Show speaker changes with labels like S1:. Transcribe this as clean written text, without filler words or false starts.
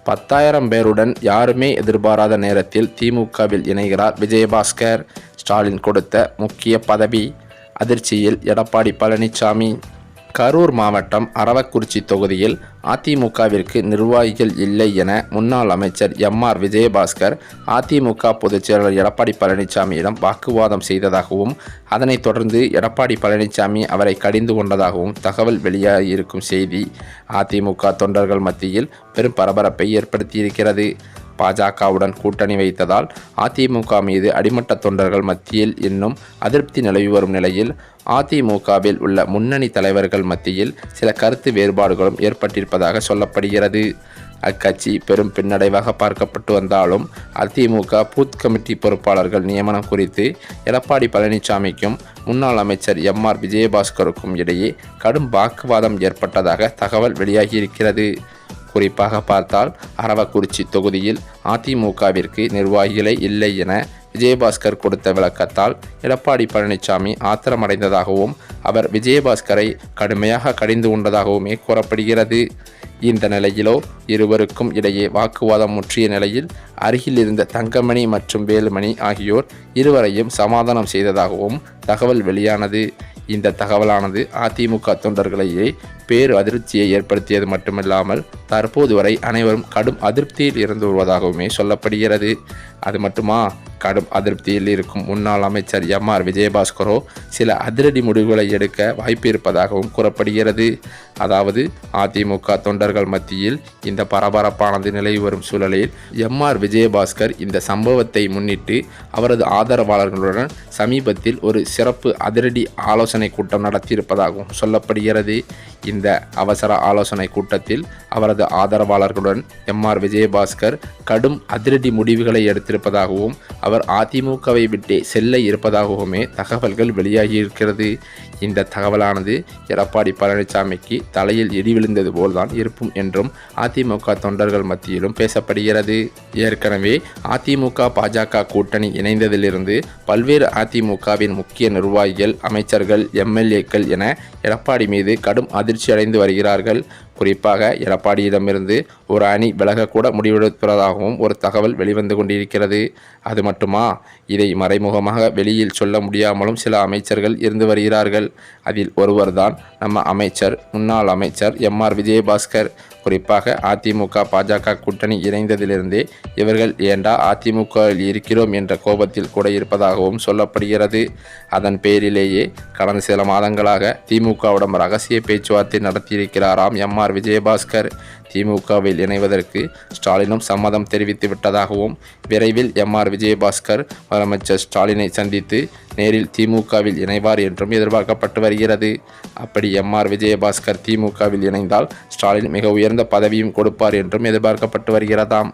S1: 10,000 பேருடன் யாருமே எதிர்பாராத நேரத்தில் திமுகவில் இணைகிறார் விஜயபாஸ்கர். ஸ்டாலின் கொடுத்த முக்கிய பதவி. அதிர்ச்சியில் எடப்பாடி பழனிசாமி. கரூர் மாவட்டம் அரவக்குறிச்சி தொகுதியில் அதிமுகவிற்கு நிர்வாகிகள் இல்லை என முன்னாள் அமைச்சர் எம்.ஆர். விஜயபாஸ்கர் அதிமுக பொதுச் செயலாளர் எடப்பாடி பழனிசாமியிடம் வாக்குவாதம் செய்ததாகவும் அதனைத் தொடர்ந்து எடப்பாடி பழனிசாமி அவரை கடிந்து கொண்டதாகவும் தகவல் வெளியாகியிருக்கும் செய்தி அதிமுக தொண்டர்கள் மத்தியில் பெரும் பரபரப்பை ஏற்படுத்தியிருக்கிறது. பாஜகவுடன் கூட்டணி வைத்ததால் அதிமுக மீது அடிமட்ட தொண்டர்கள் மத்தியில் இன்னும் அதிருப்தி நிலவி வரும் நிலையில் அதிமுகவில் உள்ள முன்னணி தலைவர்கள் மத்தியில் சில கருத்து வேறுபாடுகளும் ஏற்பட்டிருப்பதாக சொல்லப்படுகிறது. அக்கட்சி பெரும் பின்னடைவாக பார்க்கப்பட்டு வந்தாலும் அதிமுக பூத் கமிட்டி பொறுப்பாளர்கள் நியமனம் குறித்து எடப்பாடி பழனிசாமிக்கும் முன்னாள் அமைச்சர் எம்.ஆர். விஜயபாஸ்கருக்கும் இடையே கடும் வாக்குவாதம் ஏற்பட்டதாக தகவல் வெளியாகியிருக்கிறது. குறிப்பாக பார்த்தால் அரவக்குறிச்சி தொகுதியில் அதிமுகவிற்கு நிர்வாகிகளே இல்லை என விஜயபாஸ்கர் கொடுத்த விளக்கத்தால் எடப்பாடி பழனிசாமி ஆத்திரமடைந்ததாகவும் அவர் விஜயபாஸ்கரை கடுமையாக கடிந்து கொண்டதாகவுமே கூறப்படுகிறது. இந்த நிலையிலோ இருவருக்கும் இடையே வாக்குவாதம் முற்றிய நிலையில் அருகில் இருந்த தங்கமணி மற்றும் வேலுமணி ஆகியோர் இருவரையும் சமாதானம் செய்ததாகவும் தகவல் வெளியானது. இந்த தகவலானது அதிமுக தொண்டர்களையே பேரு அதிர்ச்சியை ஏற்படுத்தியது மட்டுமில்லாமல் தற்போது வரை அனைவரும் கடும் அதிருப்தியில் இருந்து வருவதாகவுமே சொல்லப்படுகிறது. அது மட்டுமா, கடும் அதிருப்தியில் இருக்கும் முன்னாள் அமைச்சர் எம்.ஆர். விஜயபாஸ்கரோ சில அதிரடி முடிவுகளை எடுக்க வாய்ப்பு இருப்பதாகவும் கூறப்படுகிறது. அதாவது அதிமுக தொண்டர்கள் மத்தியில் இந்த பரபரப்பானது நிலவி வரும் சூழலில் எம்.ஆர். விஜயபாஸ்கர் இந்த சம்பவத்தை முன்னிட்டு அவரது ஆதரவாளர்களுடன் சமீபத்தில் ஒரு சிறப்பு அதிரடி ஆலோசனை கூட்டம் நடத்தியிருப்பதாகவும் சொல்லப்படுகிறது. இந்த அவசர ஆலோசனை கூட்டத்தில் அவரது ஆதரவாளர்களுடன் எம்.ஆர். விஜயபாஸ்கர் கடும் அதிரடி முடிவுகளை எடுத்திருப்பதாகவும் அவர் அதிமுகவை விட்டே செல்ல இருப்பதாகவுமே தகவல்கள் வெளியாகியிருக்கிறது. இந்த தகவலானது எடப்பாடி பழனிசாமிக்கு தலையில் இடி விழுந்தது போல்தான் இருக்கும் என்றும் அதிமுக தொண்டர்கள் மத்தியிலும் பேசப்படுகிறது. ஏற்கனவே அதிமுக பாஜக கூட்டணி இணைந்ததிலிருந்து பல்வேறு அதிமுகவின் முக்கிய நிர்வாகிகள், அமைச்சர்கள், எம்எல்ஏக்கள் என எடப்பாடி மீது கடும் அதிர்ச்சி அடைந்து வருகிறார்கள். குறிப்பாக எடப்பாடியிடமிருந்து ஒரு அணி விலகக்கூட முடிவெடுப்பதாகவும் ஒரு தகவல் வெளிவந்து கொண்டிருக்கிறது. அது மட்டுமா, இதை மறைமுகமாக வெளியில் சொல்ல முடியாமலும் சில அமைச்சர்கள் இருந்து வருகிறார்கள். அதில் ஒருவர்தான் நம்ம முன்னாள் அமைச்சர் எம்.ஆர். விஜயபாஸ்கர். குறிப்பாக அதிமுக பாஜக கூட்டணி இணைந்ததிலிருந்தே இவர்கள் ஏண்டா அதிமுகவில் இருக்கிறோம் என்ற கோபத்தில் கூட இருப்பதாகவும் சொல்லப்படுகிறது. அதன் பேரிலேயே கடந்த சில மாதங்களாக திமுகவுடன் ரகசிய பேச்சுவார்த்தை நடத்தியிருக்கிறாராம் எம்.ஆர். விஜயபாஸ்கர். திமுகவில் இணைவதற்கு ஸ்டாலினும் சம்மதம் தெரிவித்து விட்டதாகவும் விரைவில் எம்.ஆர். விஜயபாஸ்கர் முதலமைச்சர் ஸ்டாலினை சந்தித்து நேரில் திமுகவில் இணைவார் என்றும் எதிர்பார்க்கப்பட்டு வருகிறது. அப்படி எம்.ஆர். விஜயபாஸ்கர் திமுகவில் இணைந்தால் ஸ்டாலின் மிக உயர்ந்த பதவியும் கொடுப்பார் என்றும் எதிர்பார்க்கப்பட்டு வருகிறதாம்.